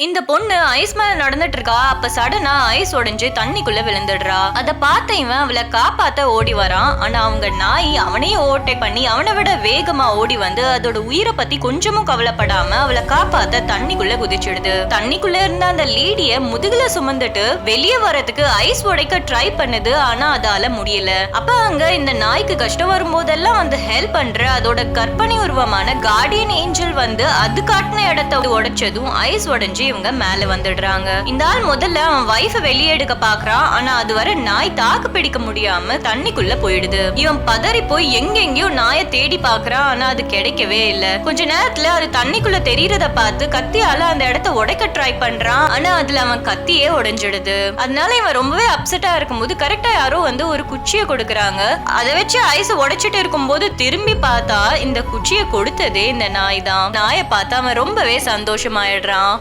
இந்த பொண்ணு ஐஸ் மேல நடந்துட்டு இருக்கா. அப்ப சடனா ஐஸ் உடைஞ்சு தண்ணிக்குள்ள விழுந்துடுறா. அத பார்த்த இவன் அவளை காப்பாத்த ஓடி வரான். ஆனா அவங்க நாய் அவனையே ஓவர்டேக் பண்ணி அவனை விட வேகமா ஓடி வந்து அதோட உயிரை பத்தி கொஞ்சமும் கவலைப்படாம அவளை காப்பாத்த தண்ணிக்குள்ள குதிச்சிடுது. தண்ணிக்குள்ள இருந்த அந்த லேடிய முதுகுல சுமந்துட்டு வெளியே வரதுக்கு ஐஸ் உடைக்க ட்ரை பண்ணுது. ஆனா அதால முடியல. அப்ப அங்க இந்த நாய்க்கு கஷ்டம் வரும்போதெல்லாம் வந்து ஹெல்ப் பண்ற அதோட கற்பனை உருவமான கார்டியன் ஏஞ்சல் வந்து அது காட்டின இடத்த உடைச்சதும் ஐஸ் உடைஞ்சு இவங்க மேல வந்துடுறாங்க. இந்த ஆள் முதல்ல அவன் வைஃப வெளியே எடுக்க பாக்குறான். ஆனா அது வரை நாய் தாக்கு பிடிக்க முடியாம தண்ணிக்குள்ள போயிடுது. இவன் பதறி போய் எங்கெங்கயோ நாயை தேடி பாக்குறான். ஆனா அது கிடைக்கவே இல்ல. கொஞ்ச நேரத்துல அது தண்ணிக்குள்ள தெரியறத பார்த்து கத்தியால அந்த இடத்த உடைக்க ட்ரை பண்றான். ஆனா அதுல அவன் கத்தியே உடைஞ்சிடுது. அதனால இவன் ரொம்பவே அப்செட்டா இருக்கும்போது கரெக்டா யாரோ வந்து ஒரு குச்சியை கொடுக்கறாங்க. அதை வச்சு ஐஸ உடைச்சிட்டு இருக்கும்போது திரும்பி பார்த்தா இந்த குச்சியை கொடுத்ததே இந்த நாய் தான். நாயை பார்த்து அவன் ரொம்பவே சந்தோஷமாயிடுறான்.